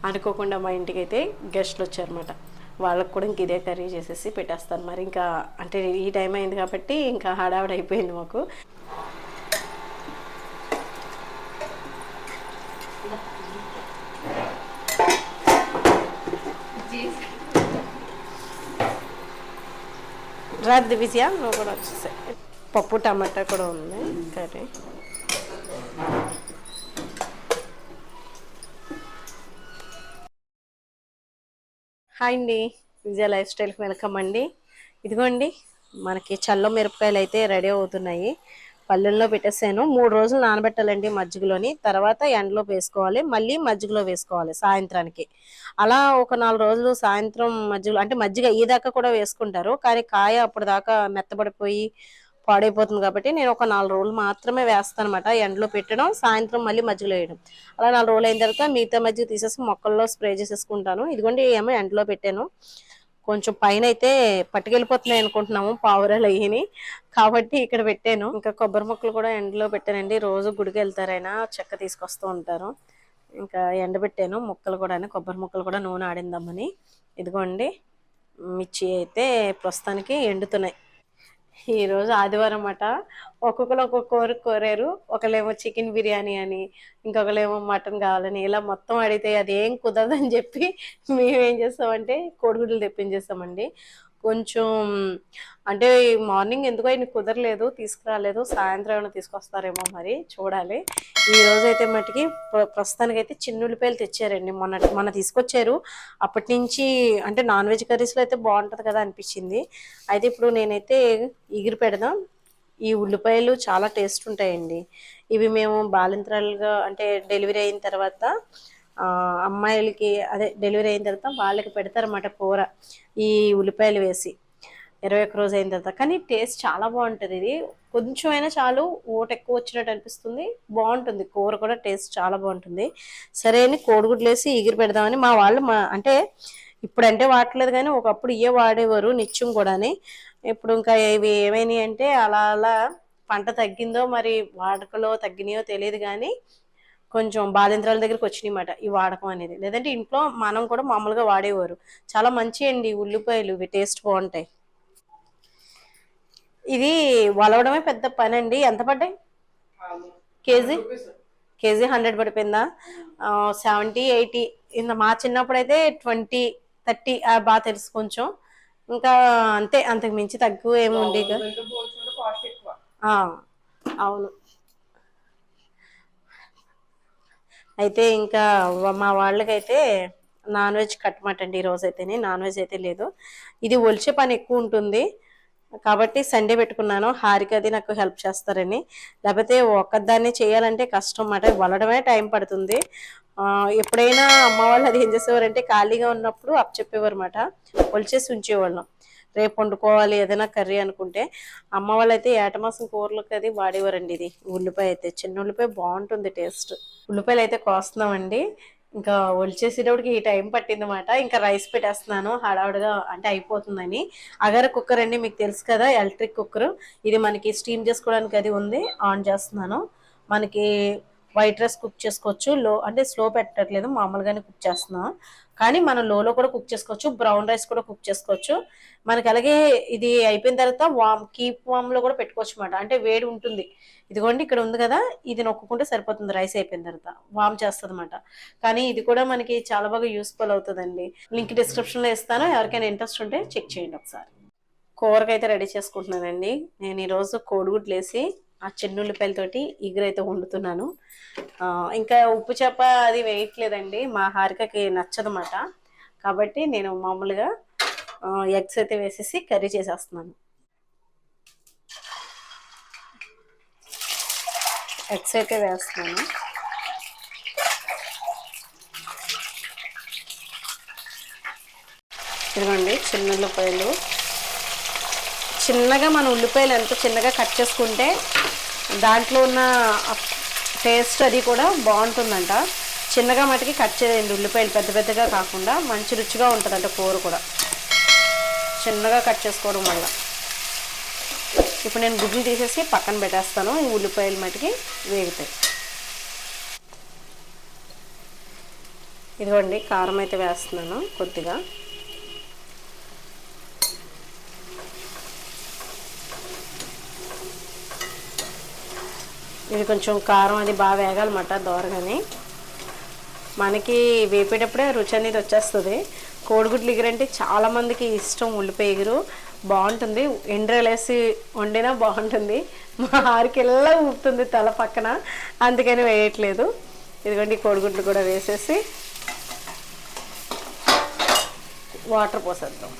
అనుకోకుండా మా ఇంటికి అయితే గెస్ట్లు వచ్చారన్నమాట. వాళ్ళకు కూడా ఇంక ఇదే కర్రీ చేసేసి పెట్టేస్తాను. మరి ఇంకా అంటే ఈ టైం అయింది కాబట్టి ఇంకా హడావిడి అయిపోయింది మాకు. రాదు విజయ నువ్వు కూడా వచ్చేసాయి. పప్పు టమాటా కూడా ఉంది కర్రీ. హాయ్ అండి, విజయ లైఫ్ స్టైల్కి వెల్కమ్ అండి. ఇదిగోండి మనకి చల్ల మిరపకాయలు అయితే రెడీ అవుతున్నాయి. పల్లెల్లో పెట్టేసాను. 3 రోజులు నానబెట్టాలండి మజ్జిగలోని. తర్వాత ఎండలో వేసుకోవాలి, మళ్ళీ మజ్జిగలో వేసుకోవాలి సాయంత్రానికి. అలా ఒక 4 రోజులు సాయంత్రం మజ్జిగలో అంటే మజ్జిగ అయ్యేదాకా కూడా వేసుకుంటారు. కానీ కాయ అప్పటిదాకా మెత్తబడిపోయి పాడైపోతుంది కాబట్టి నేను ఒక 4 రోజులు మాత్రమే వేస్తాను అనమాట. ఎండలో పెట్టడం, సాయంత్రం మళ్ళీ మజ్జిగలో వేయడం. అలా 4 రోజులు అయిన తర్వాత మిగతా మజ్జిగ తీసేసి మొక్కల్లో స్ప్రే చేసేసుకుంటాను. ఇదిగోండి ఏమో ఎండలో పెట్టాను. కొంచెం పైన అయితే పట్టుకెళ్ళిపోతున్నాయి అనుకుంటున్నాము పావురాలు అయ్యని, కాబట్టి ఇక్కడ పెట్టాను. ఇంకా కొబ్బరి మొక్కలు కూడా ఎండలో పెట్టానండి. రోజు గుడికి వెళ్తారైనా చెక్క తీసుకొస్తూ ఉంటారు. ఇంకా ఎండబెట్టాను మొక్కలు కూడా, కొబ్బరి మొక్కలు కూడా నూనె ఆడిందామని. ఇదిగోండి మిర్చి అయితే ప్రస్తుతానికి ఎండుతున్నాయి. ఈరోజు ఆదివారం అన్నమాట. ఒక్కొక్కరు ఒక్కొక్క కోరిక కోరారు. ఒకళ్ళేమో చికెన్ బిర్యానీ అని, ఇంకొకళ్ళేమో మటన్ కావాలని, ఇలా మొత్తం అడిగితే అది ఏం కుదరదని చెప్పి మేమేం చేస్తామంటే కోడిగుడ్లు తెప్పించేస్తామండి. కొంచెం అంటే మార్నింగ్ ఎందుకో ఇన్ని కుదరలేదు, తీసుకురాలేదు. సాయంత్రం ఏమైనా తీసుకొస్తారేమో మరి చూడాలి. ఈ రోజు అయితే మటుకి ప్రస్తుతానికైతే చిన్న ఉల్లిపాయలు తెచ్చారండి. మొన్న తీసుకొచ్చారు. అప్పటి నుంచి అంటే నాన్ వెజ్ కర్రీస్లో అయితే బాగుంటుంది కదా అనిపించింది. అయితే ఇప్పుడు నేనైతే ఎగిరి పెడదాం. ఈ ఉల్లిపాయలు చాలా టేస్ట్ ఉంటాయండి. ఇవి మేము బాలింతరాలుగా అంటే డెలివరీ అయిన తర్వాత అమ్మాయిలకి అదే డెలివరీ అయిన తర్వాత వాళ్ళకి పెడతారన్నమాట కూర ఈ ఉల్లిపాయలు వేసి 21 రోజు అయిన తర్వాత. కానీ టేస్ట్ చాలా బాగుంటుంది. ఇది కొంచెం అయినా చాలు ఊట ఎక్కువ వచ్చినట్టు అనిపిస్తుంది. బాగుంటుంది కూర కూడా, టేస్ట్ చాలా బాగుంటుంది. సరే అని కోడిగుడ్లు వేసి ఎగిరి పెడదామని మా వాళ్ళు అంటే ఇప్పుడంటే వాడలేదు కానీ ఒకప్పుడు ఇవే వాడేవారు నిత్యం కూడాని. ఇప్పుడు ఇంకా ఇవి ఏమైనాయి అంటే అలా అలా పంట తగ్గిందో మరి వాడకలో తగ్గినాయో తెలియదు కానీ కొంచెం బాలింత్రాల దగ్గరికి వచ్చినాయన్నమాట ఈ వాడకం అనేది. లేదంటే ఇంట్లో మనం కూడా మామూలుగా వాడేవారు. చాలా మంచి అండి ఉల్లిపాయలు, ఇవి టేస్ట్ బాగుంటాయి. ఇది వలవడమే పెద్ద పని అండి. ఎంత పడ్డాయి కేజీ? కేజీ 100 పడిపోయిందా? 70, 80. మా చిన్నప్పుడు అయితే 20, 30 బాగా తెలుసు కొంచెం. ఇంకా అంతే, అంతకు మించి తక్కువ ఏమి ఉండే. అవును. అయితే ఇంకా మా వాళ్ళకైతే నాన్ వెజ్ కట్టమాటండి ఈరోజు అయితేనే. నాన్ వెజ్ అయితే లేదు. ఇది ఒలిచే పని ఎక్కువ ఉంటుంది కాబట్టి సండే పెట్టుకున్నాను. హారిక అది నాకు హెల్ప్ చేస్తారని. లేకపోతే ఒక్కదాన్ని చేయాలంటే కష్టం అన్నమాట. వలడమే టైం పడుతుంది. ఎప్పుడైనా అమ్మ వాళ్ళు అది ఏం చేసేవారంటే ఖాళీగా ఉన్నప్పుడు అప్పచెప్పేవారు అన్నమాట. ఒలిచేసి ఉంచేవాళ్ళం. రేపు వండుకోవాలి ఏదైనా కర్రీ అనుకుంటే. అమ్మ వాళ్ళు అయితే ఏటమాసం కూరలకు అది వాడేవారండి. ఇది ఉల్లిపాయ అయితే చిన్న ఉల్లిపాయ బాగుంటుంది టేస్ట్. ఉల్లిపాయలు అయితే కోస్తున్నామండి. ఇంకా ఒలిచేసేటప్పటికి ఈ టైం పట్టిందన్నమాట. ఇంకా రైస్ పెట్టేస్తున్నాను హడావుడిగా అంటే అయిపోతుందని. అగర కుక్కర్ అండి, మీకు తెలుసు కదా, ఎలక్ట్రిక్ కుక్కర్. ఇది మనకి స్టీమ్ చేసుకోవడానికి అది ఉంది. ఆన్ చేస్తున్నాను. మనకి వైట్ రైస్ కుక్ చేసుకోవచ్చు. అంటే స్లో పెట్టట్లేదు, మామూలుగానే కుక్ చేస్తున్నాం. కానీ మనం లోలో కూడా కుక్ చేసుకోవచ్చు, బ్రౌన్ రైస్ కూడా కుక్ చేసుకోవచ్చు. మనకి అలాగే ఇది అయిపోయిన తర్వాత కీప్ వామ్ లో కూడా పెట్టుకోవచ్చు అన్నమాట. అంటే వేడి ఉంటుంది. ఇదిగోండి ఇక్కడ ఉంది కదా, ఇది నొక్కుంటే సరిపోతుంది. రైస్ అయిపోయిన తర్వాత వామ్ చేస్తుంది అనమాట. కానీ ఇది కూడా మనకి చాలా బాగా యూస్ఫుల్ అవుతుందండి. లింక్ డిస్క్రిప్షన్ లో ఇస్తాను, ఎవరికైనా ఇంట్రెస్ట్ ఉంటే చెక్ చేయండి ఒకసారి. కూరకైతే రెడీ చేసుకుంటున్నానండి. నేను ఈరోజు కోడిగుడ్లు వేసి ఆ చెన్నుల్లిపాయలతోటి ఇగురైతే వండుతున్నాను. ఇంకా ఉప్పు చేప అది వేయట్లేదండి, మా హారికకి నచ్చదన్నమాట. కాబట్టి నేను మామూలుగా ఎగ్స్ అయితే వేసేసి కర్రీ చేసేస్తున్నాను. ఎగ్స్ అయితే వేస్తున్నాను. ఇదిగోండి చిన్న ఉల్లిపాయలు. చిన్నగా మన ఉల్లిపాయలు ఎంత చిన్నగా కట్ చేసుకుంటే దాంట్లో ఉన్న టేస్ట్ అది కూడా బాగుంటుందంట. చిన్నగా మటుకి కట్ చేయండి ఉల్లిపాయలు, పెద్ద పెద్దగా కాకుండా. మంచి రుచిగా ఉంటుందంట కూర కూడా చిన్నగా కట్ చేసుకోవడం వల్ల. ఇప్పుడు నేను గుడ్లు తీసేసి పక్కన పెట్టేస్తాను. ఈ ఉల్లిపాయలు మటుకి వేగుతాయి. ఇదిగోండి కారం అయితే వేస్తున్నాను కొద్దిగా. ఇది కొంచెం కారం అది బాగా వేగాలన్నమాట దోరగానే. మనకి వేపేటప్పుడే రుచి అనేది వచ్చేస్తుంది. కోడిగుడ్లు ఎగురు అంటే చాలామందికి ఇష్టం. ఉల్లిపాయ ఎగురు బాగుంటుంది, ఎండ్రాయిలు వేసి వండినా బాగుంటుంది. మా ఆరికెల్లా ఊపుతుంది తల పక్కన, అందుకని వేయట్లేదు. ఇదిగోండి కోడిగుడ్లు కూడా వేసేసి వాటర్ పోసేద్దాం.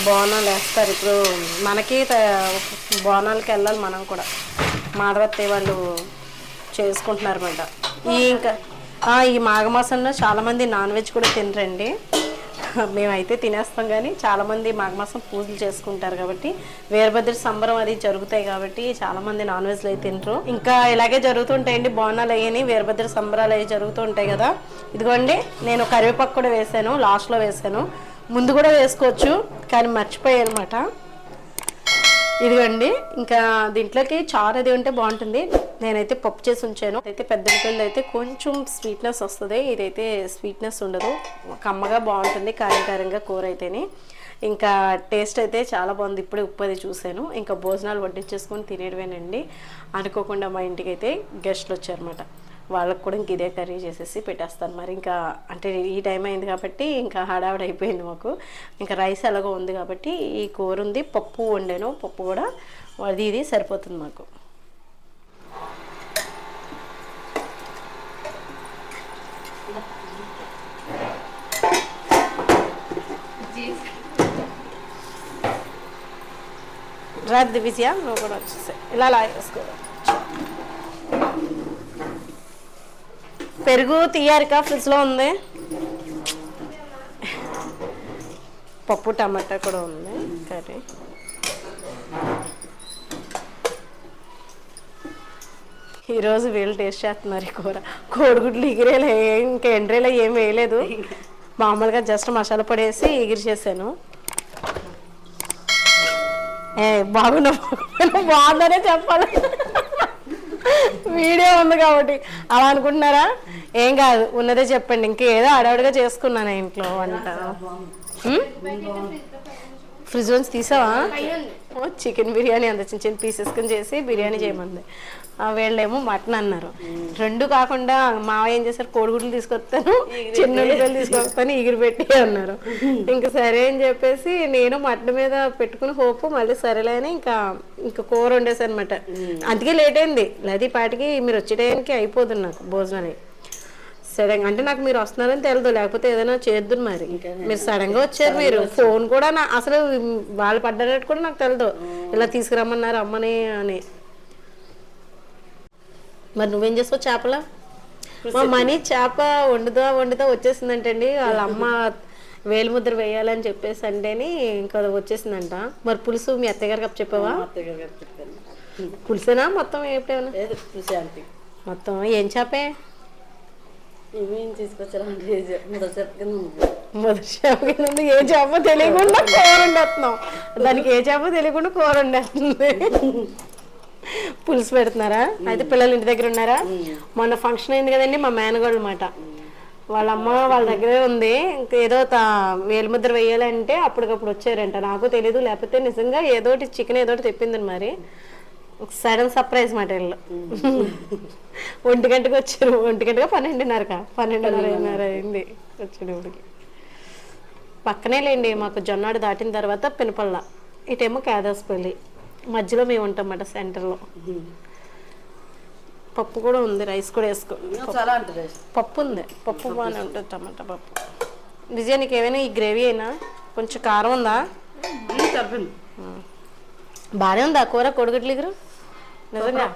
బోనాలు వేస్తారు ఇప్పుడు, మనకి బోనాలకి వెళ్ళాలి మనం కూడా. మాధవత్తయ్య వాళ్ళు చేసుకుంటున్నారు అన్నమాట. ఈ మాఘమాసంలో చాలామంది నాన్ వెజ్ కూడా తినరండి. మేమైతే తినేస్తాం, కానీ చాలామంది మాఘమాసం పూజలు చేసుకుంటారు కాబట్టి, వీరభద్ర సంబరం అది జరుగుతాయి కాబట్టి చాలామంది నాన్ వెజ్లు అయితే తినరు. ఇంకా ఇలాగే జరుగుతుంటాయండి బోనాలు అయ్యని, వీరభద్ర సంబరాలు అవి జరుగుతూ ఉంటాయి కదా. ఇదిగోండి నేను కరివేపాకు కూడా వేసాను, లాస్ట్లో వేసాను. ముందు కూడా వేసుకోవచ్చు కానీ మర్చిపోయాను అనమాట. ఇదిగోండి ఇంకా దీంట్లోకి చారు అది ఉంటే బాగుంటుంది. నేనైతే పప్పు చేసి ఉంచాను. అయితే పెద్ద ఉల్లిపాయలు అయితే కొంచెం స్వీట్నెస్ వస్తుంది, ఇదైతే స్వీట్నెస్ ఉండదు, కమ్మగా బాగుంటుంది కారంగా కూర అయితేనే. ఇంకా టేస్ట్ అయితే చాలా బాగుంది. ఇప్పుడే ఉప్పు అది చూశాను. ఇంకా భోజనాలు వడ్డించేసుకొని తినేయడమేనండి. అనుకోకుండా మా ఇంటికి అయితే గెస్ట్లు వచ్చారన్నమాట. వాళ్ళకు కూడా ఇంక ఇదే కర్రీ చేసేసి పెట్టేస్తాను. మరి ఇంకా అంటే ఈ టైం అయింది కాబట్టి ఇంకా హడావిడి అయిపోయింది మాకు. ఇంకా రైస్ ఎలాగో ఉంది కాబట్టి ఈ కూర ఉంది, పప్పు వండాను. పప్పు కూడా ఇది సరిపోతుంది మాకు. రాదు విజయ, నువ్వు కూడా వచ్చేసాయి. ఇలా వేసుకోవాలి. పెరుగు తీయారిక ఫ్రిడ్జ్లో ఉంది. పప్పు టమాటా కూడా ఉంది కర్రీ. ఈరోజు వీళ్ళు టేస్ట్ చేస్తున్నారు ఈ కూర. కోడిగుడ్లు ఎగిరేలా, ఇంకా ఎండ్రేలా ఏం వేయలేదు, మామూలుగా జస్ట్ మసాలా పొడి వేసి ఎగిరి చేశాను. బాగుందనే చెప్పాలి, వీడియో ఉంది కాబట్టి. అలా అనుకుంటున్నారా? ఏం కాదు, ఉన్నదే చెప్పండి. ఇంకేదో అడవుడిగా చేసుకున్నాను ఇంట్లో వంట. ఫ్రిడ్జ్ నుంచి తీసావా? చికెన్ బిర్యానీ అంత చిన్న చిన్న పీసెస్ కింద చేసి బిర్యానీ చేయమంది. వీళ్ళేమో మటన్ అన్నారు. రెండు కాకుండా మావయ్య ఏం చేశారు, కోడిగుడ్లు తీసుకొస్తాను, చిన్న ఉల్లిపాయలు తీసుకొస్తాను, ఎగిరి పెట్టి అన్నారు. ఇంకా సరే అని చెప్పేసి నేను మటన్ మీద పెట్టుకుని హోపు, మళ్ళీ సరేలే అని ఇంకా కూర వండేసాను అనమాట. అందుకే లేట్ అయింది. లేదా పాటికి మీరు వచ్చే టైంకి అయిపోతుంది నాకు భోజనాన్ని. సడన్గా అంటే నాకు మీరు వస్తున్నారని తెలియదు, లేకపోతే ఏదైనా చేద్దును. మరి మీరు సడన్గా వచ్చారు. మీరు ఫోన్ కూడా అసలు వాళ్ళు పడ్డట్టు కూడా నాకు తెలియదు, ఇలా తీసుకురమ్మన్నారు అమ్మని అని. మరి నువ్వేం చేస్తావు? చేపల మా మనీ చేప వండుతా వచ్చేసిందంటండి. వాళ్ళ అమ్మ వేలుముద్ర వేయాలని చెప్పేసి అంటేని ఇంకా వచ్చేసిందంట. మరి పులుసు మీ అత్తగారికి అప్పు చెప్పావా? పులుసేనా మొత్తం? ఏమైనా మొత్తం ఏం చేపే మొదటి చేప కింద ఏ చేప తెలియకుండా కూర వండేస్తున్నాం. దానికి ఏ చేప తెలియకుండా కూర వండేస్తుంది. పులుసు పెడుతున్నారా? అయితే పిల్లలు ఇంటి దగ్గర ఉన్నారా? మొన్న ఫంక్షన్ అయింది కదండి, మా మేనగోళ్ళు అన్నమాట. వాళ్ళ అమ్మ వాళ్ళ దగ్గరే ఉంది. ఇంకేదో వేలుముద్ర వేయాలంటే అప్పటికప్పుడు వచ్చారంట. నాకు తెలీదు, లేకపోతే నిజంగా ఏదోటి చికెన్ ఏదోటి తెప్పిందని. మరి సడన్ సర్ప్రైజ్ మాట వీళ్ళు. 1 గంటకు వచ్చారు. 1 గంటగా 12:30 అయింది వచ్చేటప్పటికి. పక్కనే లేండి మాకు. జొన్నాడు దాటిన తర్వాత పినపల్ల, ఇటేమో కేదాస్పల్లి, మధ్యలో మేము ఉంటాం అన్నమాట సెంటర్లో. పప్పు కూడా ఉంది, రైస్ కూడా వేసుకో. పప్పు ఉంది, పప్పు బాగానే ఉంటుంది, టమాటా పప్పు. విజయ నీకు ఏమైనా ఈ గ్రేవీ అయినా కొంచెం కారం ఉందా? బాగానే ఉందా కూర? కోడిగుడ్లు ఎగురు నిజంగా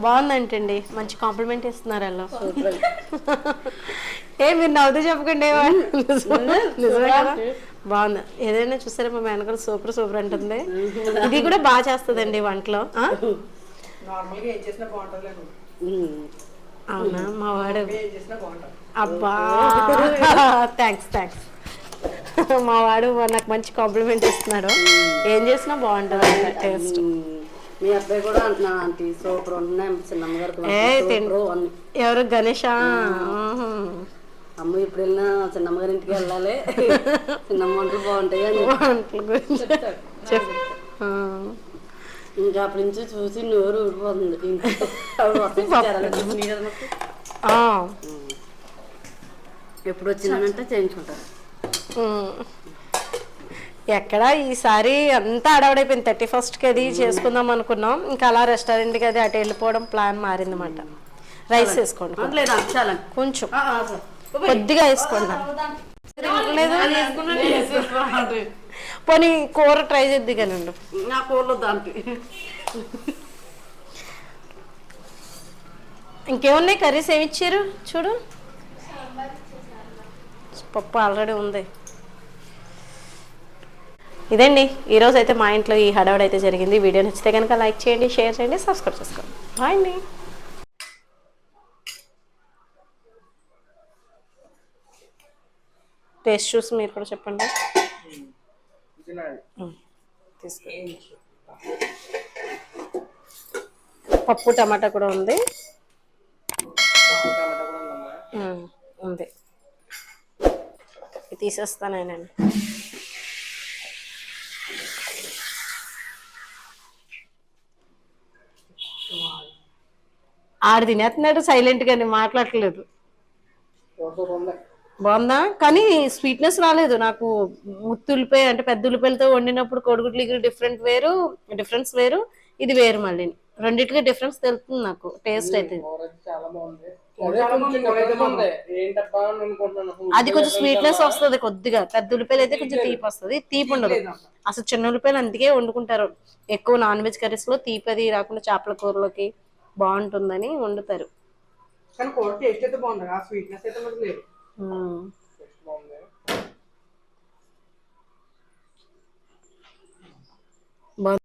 బాగుందంటండి. మంచి కాంప్లిమెంట్ ఇస్తున్నారు వాళ్ళు. మీరు నవ్వుతూ చెప్పకండి. నిజమే కదా, బాగుంది. ఏదైనా చూసారా మా మేనగోడు సూపర్ అంటుంది. ఇది కూడా బాగా చేస్తుందండి వంటలో. అవునా? మా వాడు అబ్బా థ్యాంక్స్. మా వాడు నాకు మంచి కాంప్లిమెంట్ ఇస్తున్నాడు. ఏం చేసినా బాగుంటుంది అంట టేస్ట్. మీ అబ్బాయి కూడా అంటున్నాను ఆంటీ సూపర్ ఉన్నాయి చిన్నమ్మ గారికి సూపర్. ఎవరు గణేష? అమ్మ ఇప్పుడు వెళ్ళినా చిన్నమ్మ గారి ఇంటికి వెళ్ళాలి, చిన్నమ్మ వంటలు బాగుంటాయి అని వంటల గురించి ఇంకా అప్పటి నుంచి చూసి నోరు ఊడిపోతుంది. ఎప్పుడు వచ్చినానంటే చేయించుకుంటారు. ఎక్కడ ఈసారి అంతా అడవడైపోయింది. 31st అది చేసుకుందాం అనుకున్నాం, ఇంకా అలా రెస్టారెంట్కి అది అటు వెళ్ళిపోవడం ప్లాన్ మారిందన్నమాట. రైస్ వేసుకోండి కొంచెం, కొద్దిగా వేసుకోండి. పోనీ కూర ట్రై చేద్ది కానండి. నా కూరలో దాంట్లో ఇంకేమున్నాయి కర్రీస్ ఏమి ఇచ్చారు చూడు. పప్పు ఆల్రెడీ ఉంది. ఇదండి ఈరోజు అయితే మా ఇంట్లో ఈ హడావుడి అయితే జరిగింది. వీడియో నచ్చితే కనుక లైక్ చేయండి, షేర్ చేయండి, సబ్స్క్రైబ్ చేసుకోండి. బాయ్ అండి. టేస్ట్ చూసి మీరు కూడా చెప్పండి. పప్పు టమాటా కూడా ఉంది. ఉంది తీసేస్తానండి. ఆడు తినేస్తున్నాడు సైలెంట్గానే, మాట్లాడట్లేదు. బాగుందా? కానీ స్వీట్నెస్ రాలేదు నాకు. ముత్తి ఉల్లిపాయ అంటే పెద్ద ఉల్లిపాయలతో వండినప్పుడు కోడిగుడ్లు డిఫరెన్స్ వేరు, ఇది వేరు. మళ్ళీ రెండింటికి డిఫరెన్స్ తెలుస్తుంది నాకు. టేస్ట్ అయితే అది కొంచెం స్వీట్నెస్ వస్తుంది కొద్దిగా. పెద్ద ఉల్లిపాయలు అయితే కొంచెం తీపి వస్తుంది, తీపి ఉండదు అసలు. చిన్న ఉల్లిపాయలు అందుకే వండుకుంటారు ఎక్కువ నాన్ వెజ్ కర్రీస్ లో. తీపి అది రాకుండా చేపల కూరలోకి బాగుంటుందని వండుతారు. కానీ కూర టేస్ట్ అయితే బాగుంది, ఆ స్వీట్నెస్ అయితే మనకు లేదు.